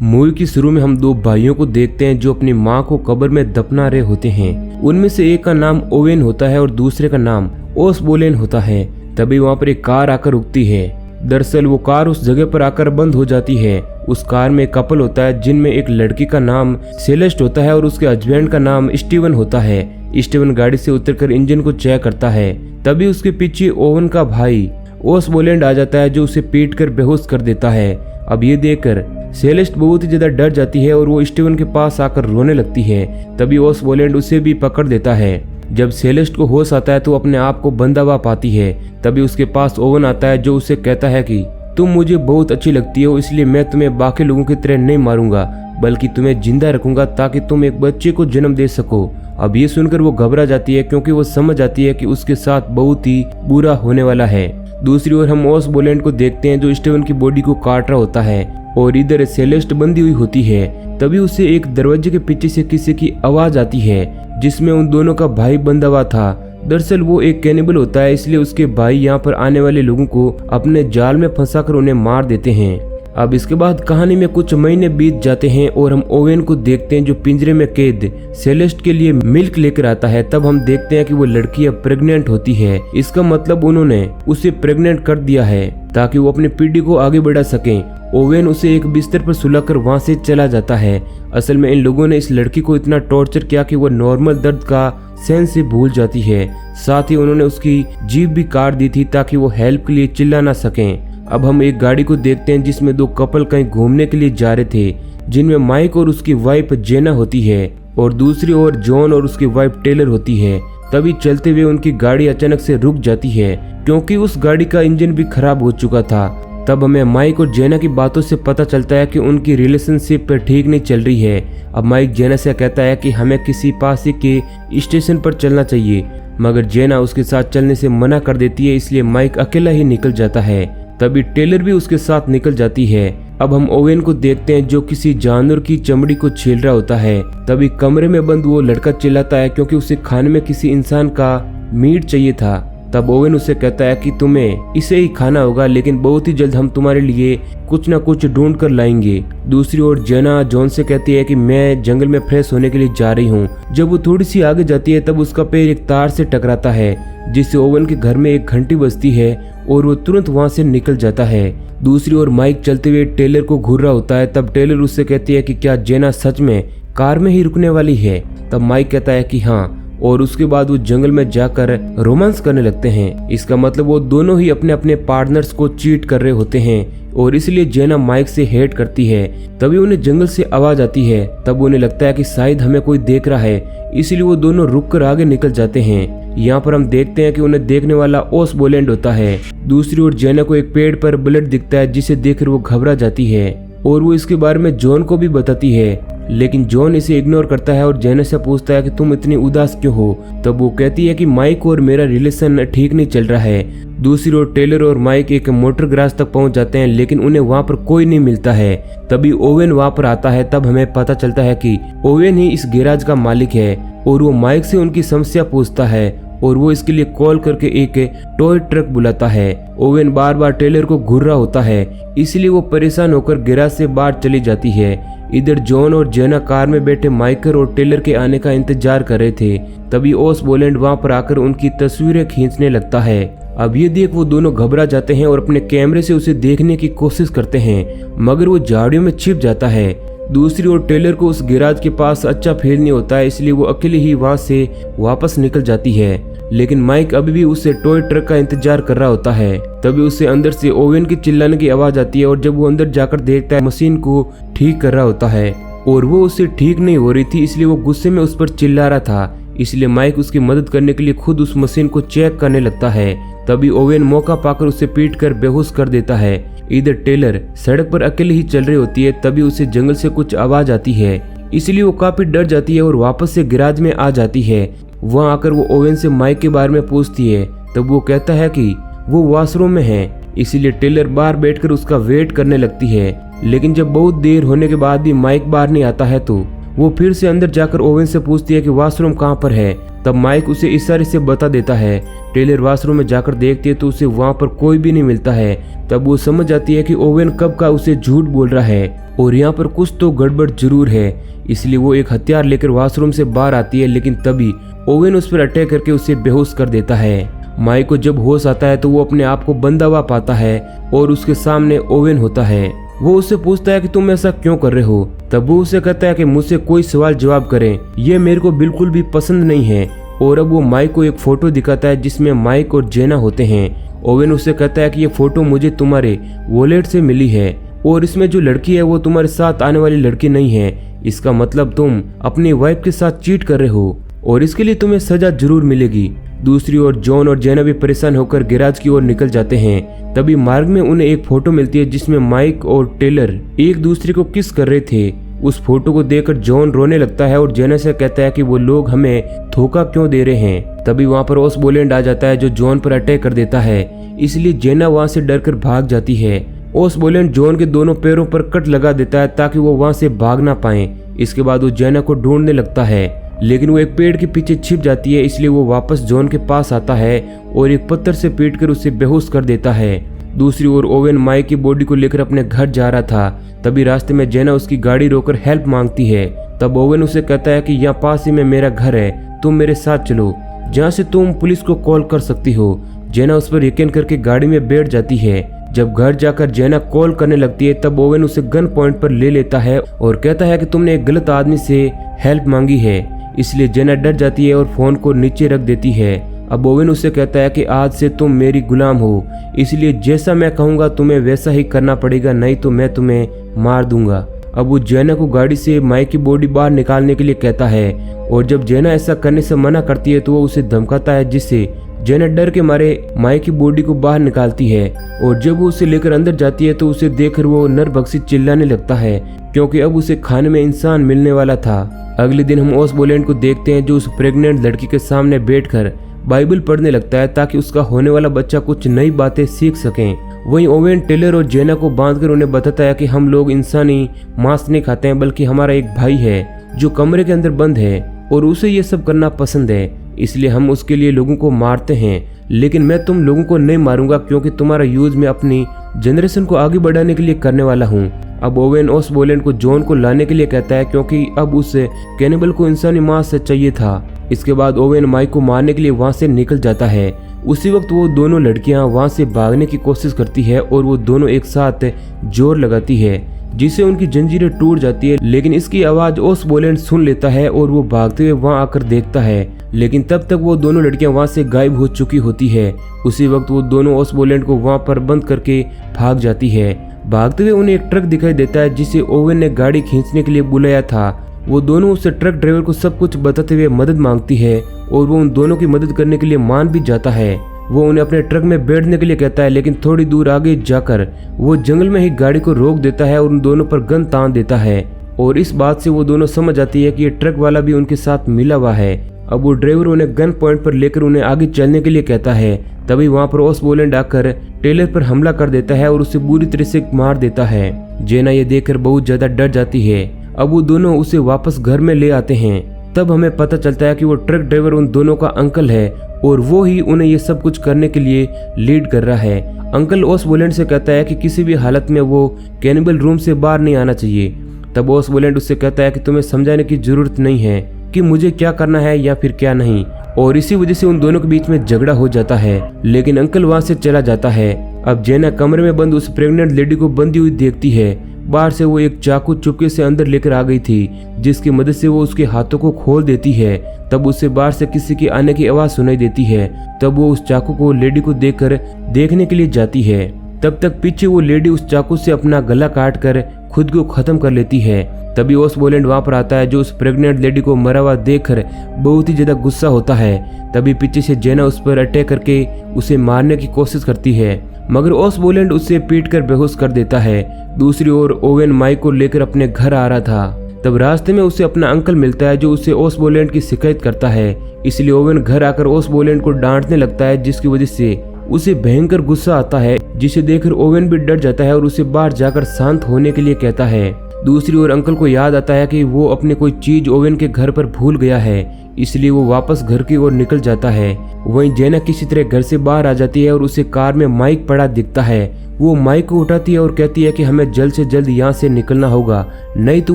Movie की शुरू में हम दो भाइयों को देखते हैं जो अपनी माँ को कब्र में दफना रहे होते हैं। उनमें से एक का नाम ओवेन होता है और दूसरे का नाम ओसबोलेन होता है। तभी वहाँ पर एक कार आकर रुकती है। दरअसल वो कार उस जगह पर आकर बंद हो जाती है। उस कार में एक कपल होता है जिनमें एक लड़की का नाम सेलेस्ट होता है और उसके हस्बैंड का नाम स्टीवन होता है। स्टीवन गाड़ी से उतरकर इंजन को चेक करता है। तभी उसके पीछे ओवन का भाई ओसबोलेन आ जाता है जो उसे पीट कर बेहोश कर देता है। अब ये देखकर सेलेस्ट बहुत ही ज्यादा डर जाती है और वो स्टीवन के पास आकर रोने लगती है। तभी ओसबोलेन उसे भी पकड़ देता है। जब सेलेस्ट को होश आता है तो अपने आप को बंधा हुआ पाती है। तभी उसके पास ओवन आता है जो उसे कहता है कि तुम मुझे बहुत अच्छी लगती हो, इसलिए मैं तुम्हें बाकी लोगों की तरह नहीं मारूंगा बल्कि तुम्हें जिंदा रखूंगा ताकि तुम एक बच्चे को जन्म दे सको। अब ये सुनकर वो घबरा जाती है क्योंकि वो समझ जाती है कि उसके साथ बहुत ही बुरा होने वाला है। दूसरी ओर हम ओसबोलेन को देखते हैं जो स्टीवन की बॉडी को काट रहा होता है और इधर सेलेस्ट बंधी हुई होती है। तभी उसे एक दरवाजे के पीछे से किसी की आवाज आती है जिसमें उन दोनों का भाई बंधा हुआ था। दरअसल वो एक कैनिबल होता है, इसलिए उसके भाई यहाँ पर आने वाले लोगों को अपने जाल में फंसाकर उन्हें मार देते हैं। अब इसके बाद कहानी में कुछ महीने बीत जाते हैं और हम ओवेन को देखते हैं जो पिंजरे में कैद सेलेस्ट के लिए मिल्क लेकर आता है। तब हम देखते हैं कि वो लड़की अब प्रेग्नेंट होती है। इसका मतलब उन्होंने उसे प्रेग्नेंट कर दिया है ताकि वो अपनी पीढ़ी को आगे बढ़ा सकें। ओवेन उसे एक बिस्तर पर सुलाकर वहां से चला जाता है। असल में इन लोगों ने इस लड़की को इतना टॉर्चर किया कि वो नॉर्मल दर्द का सेंस से भूल जाती है। साथ ही उन्होंने उसकी जीभ भी काट दी थी ताकि वो हेल्प के लिए चिल्ला ना सकें। अब हम एक गाड़ी को देखते हैं जिसमें दो कपल कहीं घूमने के लिए जा रहे थे, जिनमें माइक और उसकी वाइफ जेना होती है और दूसरी ओर जॉन और उसकी वाइफ टेलर होती है। तभी चलते हुए उनकी गाड़ी अचानक से रुक जाती है क्योंकि उस गाड़ी का इंजन भी खराब हो चुका था। तब हमें माइक और जेना की बातों से पता चलता है कि उनकी रिलेशनशिप ठीक नहीं चल रही है। अब माइक जेना से कहता है कि हमें किसी पास के स्टेशन पर चलना चाहिए, मगर जेना उसके साथ चलने से मना कर देती है, इसलिए माइक अकेला ही निकल जाता है। तभी टेलर भी उसके साथ निकल जाती है। अब हम ओवेन को देखते हैं जो किसी जानवर की चमड़ी को छील रहा होता है। तभी कमरे में बंद वो लड़का चिल्लाता है क्योंकि उसे खाने में किसी इंसान का मीट चाहिए था। तब ओवेन उसे कहता है कि तुम्हें इसे ही खाना होगा, लेकिन बहुत ही जल्द हम तुम्हारे लिए कुछ ना कुछ ढूंढ कर लाएंगे। दूसरी ओर जेना जॉन से कहती है कि मैं जंगल में फ्रेश होने के लिए जा रही हूँ। जब वो थोड़ी सी आगे जाती है तब उसका पैर एक तार से टकराता है जिससे ओवेन के घर में एक घंटी बजती है और वो तुरंत वहां से निकल जाता है। दूसरी ओर माइक चलते हुए टेलर को घूर रहा होता है। तब टेलर उससे कहती है कि क्या जेना सच में कार में ही रुकने वाली है। तब माइक कहता है कि हाँ, और उसके बाद वो जंगल में जाकर रोमांस करने लगते हैं। इसका मतलब वो दोनों ही अपने अपने पार्टनर्स को चीट कर रहे होते हैं और इसलिए जेना माइक से हेट करती है। तभी उन्हें जंगल से आवाज आती है। तब उन्हें लगता है कि शायद हमें कोई देख रहा है, इसलिए वो दोनों रुककर आगे निकल जाते हैं। यहाँ पर हम देखते हैं कि उन्हें देखने वाला ओसबोलेन होता है। दूसरी ओर जेना को एक पेड़ पर ब्लड दिखता है जिसे देखकर वो घबरा जाती है और वो इसके बारे में जॉन को भी बताती है, लेकिन जॉन इसे इग्नोर करता है और जेना से पूछता है कि तुम इतनी उदास क्यों हो। तब वो कहती है कि माइक और मेरा रिलेशन ठीक नहीं चल रहा है। दूसरी ओर टेलर और माइक एक मोटर गैराज तक पहुंच जाते हैं, लेकिन उन्हें वहां पर कोई नहीं मिलता है। तभी ओवेन वहां पर आता है। तब हमें पता चलता है कि ओवेन ही इस गैराज का मालिक है और वो माइक से उनकी समस्या पूछता है और वो इसके लिए कॉल करके एक टॉय ट्रक बुलाता है। ओवेन बार बार टेलर को घूर रहा होता है, इसलिए वो परेशान होकर गैराज से बाहर चली जाती है। इधर जॉन और जेना कार में बैठे माइकल और टेलर के आने का इंतजार कर रहे थे। तभी ओसबोलेन वहां पर आकर उनकी तस्वीरें खींचने लगता है। अब ये देख वो दोनों घबरा जाते हैं और अपने कैमरे से उसे देखने की कोशिश करते हैं, मगर वो झाड़ियों में छिप जाता है। दूसरी ओर टेलर को उस गैराज के पास अच्छा फील नहीं होता है, इसलिए वो अकेले ही वहां से वापस निकल जाती है। लेकिन माइक अभी भी उसे टॉय ट्रक का इंतजार कर रहा होता है। तभी उसे अंदर से ओवेन की चिल्लाने की आवाज आती है और जब वो अंदर जाकर देखता है मशीन को ठीक कर रहा होता है और वो उससे ठीक नहीं हो रही थी, इसलिए वो गुस्से में उस पर चिल्ला रहा था। इसलिए माइक उसकी मदद करने के लिए खुद उस मशीन को चेक करने लगता है। तभी ओवेन मौका पाकर उसे पीट कर बेहोश कर देता है। इधर टेलर सड़क पर अकेले ही चल रही होती है। तभी उसे जंगल से कुछ आवाज आती है, इसलिए वो काफी डर जाती है और वापस से गैराज में आ जाती है। वहां आकर वो ओवेन से माइक के बारे में पूछती है। तब वो कहता है कि वो वॉशरूम में है, इसीलिए टेलर बाहर बैठकर उसका वेट करने लगती है। लेकिन जब बहुत देर होने के बाद भी माइक बाहर नहीं आता है तो वो फिर से अंदर जाकर ओवेन से पूछती है कि वॉशरूम कहाँ पर है। तब माइक उसे इशारे से बता देता है। टेलर वॉशरूम में जाकर देखती है तो उसे वहाँ पर कोई भी नहीं मिलता है। तब वो समझ जाती है कि ओवेन कब का उसे झूठ बोल रहा है और यहाँ पर कुछ तो गड़बड़ जरूर है। इसलिए वो एक हथियार लेकर वॉशरूम से बाहर आती है, लेकिन तभी ओवेन उस पर अटैक करके उसे बेहोश कर देता है। माइक को जब होश आता है तो वो अपने आप को बंधा हुआ पाता है और उसके सामने ओवेन होता है। वो उससे पूछता है कि तुम ऐसा क्यों कर रहे हो। तब वो उसे कहता है कि मुझसे कोई सवाल जवाब करें, ये मेरे को बिल्कुल भी पसंद नहीं है। और अब वो माइक को एक फोटो दिखाता है जिसमें माइक और जेना होते हैं। ओवेन उससे कहता है कि ये फोटो मुझे तुम्हारे वॉलेट से मिली है और इसमें जो लड़की है वो तुम्हारे साथ आने वाली लड़की नहीं है। इसका मतलब तुम अपनी वाइफ के साथ चीट कर रहे हो और इसके लिए तुम्हें सजा जरूर मिलेगी। दूसरी ओर जॉन और जेना भी परेशान होकर गैराज की ओर निकल जाते हैं। तभी मार्ग में उन्हें एक फोटो मिलती है जिसमें माइक और टेलर एक दूसरे को किस कर रहे थे। उस फोटो को देखकर जॉन रोने लगता है और जेना से कहता है कि वो लोग हमें धोखा क्यों दे रहे हैं। तभी वहाँ पर ओसबोलेंड आ जाता है जो जॉन पर अटैक कर देता है। इसलिए जेना वहाँ से डरकर भाग जाती है। ओसबोलेंड जॉन के दोनों पैरों पर कट लगा देता है ताकि वो वहाँ से भाग ना पाए। इसके बाद वो जेना को ढूंढने लगता है, लेकिन वो एक पेड़ के पीछे छिप जाती है। इसलिए वो वापस जॉन के पास आता है और एक पत्थर से पीटकर उसे बेहोश कर देता है। दूसरी ओर ओवेन माइक की बॉडी को लेकर अपने घर जा रहा था। तभी रास्ते में जेना उसकी गाड़ी रोककर हेल्प मांगती है। तब ओवेन उसे कहता है कि यहाँ पास ही में मेरा घर है, तुम मेरे साथ चलो, जहाँ से तुम पुलिस को कॉल कर सकती हो। जेना उस पर यकीन करके गाड़ी में बैठ जाती है। जब घर जाकर जेना कॉल करने लगती है तब ओवेन उसे गन पॉइंट पर ले लेता है और कहता है कि तुमने एक गलत आदमी से हेल्प मांगी है। इसलिए जेना डर जाती है और फोन को नीचे रख देती है। अब ओवेन उससे कहता है कि आज से तुम मेरी गुलाम हो, इसलिए जैसा मैं कहूँगा तुम्हें वैसा ही करना पड़ेगा, नहीं तो मैं तुम्हें मार दूंगा। अब वो जेना को गाड़ी से माइक की बॉडी बाहर निकालने के लिए कहता है और जब जेना ऐसा करने से मना करती है तो वो उसे धमकाता है, जिससे जेना डर के मारे माइक की बॉडी को बाहर निकालती है। और जब वो उसे लेकर अंदर जाती है तो उसे देखकर वो नरभक्षी चिल्लाने लगता है, क्योंकि अब उसे खाने में इंसान मिलने वाला था। अगले दिन हम ओसबोलेंड को देखते हैं जो उस प्रेग्नेंट लड़की के सामने बैठकर बाइबल पढ़ने लगता है ताकि उसका होने वाला बच्चा कुछ नई बातें सीख सकें। वहीं ओवेन टेलर और जेना को बांधकर उन्हें बताता है कि हम लोग इंसानी मांस नहीं खाते हैं, बल्कि हमारा एक भाई है जो कमरे के अंदर बंद है और उसे ये सब करना पसंद है, इसलिए हम उसके लिए लोगों को मारते हैं। लेकिन मैं तुम लोगों को नहीं मारूंगा, क्योंकि तुम्हारा यूज मैं अपनी जनरेशन को आगे बढ़ाने के लिए करने वाला हूँ। अब ओवेन ओसबोलेंड को जॉन को लाने के लिए कहता है, क्योंकि अब उस कैनिबल को इंसानी मांस से चाहिए था। इसके बाद ओवेन माइक को मारने के लिए वहां से निकल जाता है। उसी वक्त वो दोनों लड़कियां वहां से भागने की कोशिश करती है और वो दोनों एक साथ जोर लगाती है, जिससे उनकी जंजीरें टूट जाती है। लेकिन इसकी आवाज ओसबोलेंड सुन लेता है और वो भागते हुए वहां आकर देखता है, लेकिन तब तक वो दोनों लड़कियां वहां से गायब हो चुकी होती है। उसी वक्त वो दोनों ओसबोलेंड को वहां पर बंद करके भाग जाती है। भागते हुए उन्हें एक ट्रक दिखाई देता है जिसे ओवेन ने गाड़ी खींचने के लिए बुलाया था। वो दोनों उस ट्रक ड्राइवर को सब कुछ बताते हुए मदद मांगती है और वो उन दोनों की मदद करने के लिए मान भी जाता है। वो उन्हें अपने ट्रक में बैठने के लिए कहता है, लेकिन थोड़ी दूर आगे जाकर वो जंगल में ही गाड़ी को रोक देता है और उन दोनों पर गन तान देता है। और इस बात से वो दोनों समझ जाती है कि ये ट्रक वाला भी उनके साथ मिला हुआ है। अब वो ड्राइवर उन्हें गन पॉइंट पर लेकर उन्हें आगे चलने के लिए कहता है। तभी वहाँ पर ओसबोलेंड आकर टेलर पर हमला कर देता है और उसे बुरी तरह से मार देता है। जेना ये देखकर बहुत ज्यादा डर जाती है। अब वो दोनों उसे वापस घर में ले आते हैं। तब हमें पता चलता है कि वो ट्रक ड्राइवर उन दोनों का अंकल है और वो ही उन्हें ये सब कुछ करने के लिए लीड कर रहा है। अंकल ओसबोलेंड से कहता है कि किसी भी हालत में वो कैनिबल रूम से बाहर नहीं आना चाहिए। तब ओसबोलेंड उससे कहता है कि तुम्हें समझाने की जरूरत नहीं है कि मुझे क्या करना है या फिर क्या नहीं, और इसी वजह से उन दोनों के बीच में झगड़ा हो जाता है। लेकिन अंकल वहां से चला जाता है। अब जेना कमरे में बंद उस प्रेग्नेंट लेडी को बंदी हुई देखती है। बाहर से वो एक चाकू चुपके से अंदर लेकर आ गई थी, जिसकी मदद से वो उसके हाथों को खोल देती है। तब उसे बाहर से किसी की आने की आवाज सुनाई देती है। तब वो उस चाकू को लेडी को देखकर देखने के लिए जाती है। तब तक पीछे वो लेडी उस चाकू से अपना गला काट कर खुद को खत्म कर लेती है। तभी ओसबोलेंड वहां पर आता है, जो उस प्रेग्नेंट लेडी को मरा हुआ देखकर बहुत ही ज्यादा गुस्सा होता है। तभी पीछे से जेना उस पर अटैक करके उसे मारने की कोशिश करती है, मगर ओसबोलेंड उसे पीटकर बेहोश कर देता है। दूसरी ओर ओवेन माइक को लेकर अपने घर आ रहा था। तब रास्ते में उसे अपना अंकल मिलता है, जो उसे ओसबोलेंड की शिकायत करता है। इसलिए ओवेन घर आकर ओसबोलेंड को डांटने लगता है, जिसकी वजह से उसे भयंकर गुस्सा आता है, जिसे देखकर ओवेन भी डर जाता है और उसे बाहर जाकर शांत होने के लिए कहता है। दूसरी ओर अंकल को याद आता है कि वो अपने कोई चीज ओवेन के घर पर भूल गया है, इसलिए वो वापस घर की ओर निकल जाता है। वहीं जेना किसी तरह घर से बाहर आ जाती है और उसे कार में माइक पड़ा दिखता है। वो माइक को उठाती है और कहती है कि हमें जल्द से जल्द यहाँ से निकलना होगा, नहीं तो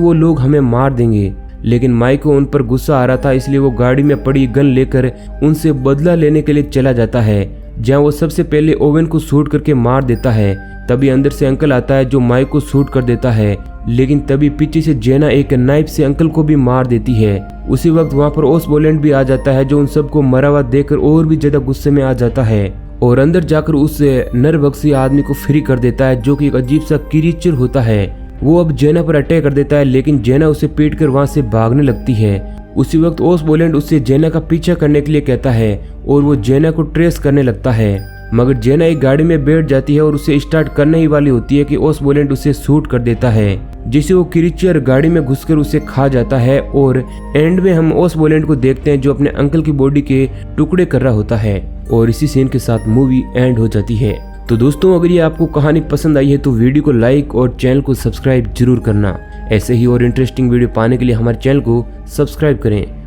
वो लोग हमें मार देंगे। लेकिन माइक को उन पर गुस्सा आ रहा था, इसलिए वो गाड़ी में पड़ी गन लेकर उनसे बदला लेने के लिए चला जाता है, जहाँ वो सबसे पहले ओवेन को शूट करके मार देता है। तभी अंदर से अंकल आता है जो माइक को शूट कर देता है, लेकिन तभी पीछे से जेना एक नाइफ से अंकल को भी मार देती है। उसी वक्त वहाँ पर ओसबोलेंड भी आ जाता है, जो उन सबको मरा हुआ देखकर और भी ज्यादा गुस्से में आ जाता है और अंदर जाकर उस नरभक्षी आदमी को फ्री कर देता है, जो कि एक अजीब सा क्रीचर होता है। वो अब जेना पर अटैक कर देता है, लेकिन जेना उसे पीट कर वहाँ से भागने लगती है। उसी वक्त ओसबोलेंड उससे जेना का पीछा करने के लिए कहता है और वो जेना को ट्रेस करने लगता है, मगर जेना एक गाड़ी में बैठ जाती है और उसे स्टार्ट करने ही वाली होती है कि ओसबोलेंड उसे शूट कर देता है, जिसे वो क्रीचर गाड़ी में घुसकर उसे खा जाता है। और एंड में हम ओसबोलेंड को देखते हैं जो अपने अंकल की बॉडी के टुकड़े कर रहा होता है और इसी सीन के साथ मूवी एंड हो जाती है। तो दोस्तों, अगर ये आपको कहानी पसंद आई है तो वीडियो को लाइक और चैनल को सब्सक्राइब जरूर करना। ऐसे ही और इंटरेस्टिंग वीडियो पाने के लिए हमारे चैनल को सब्सक्राइब करें।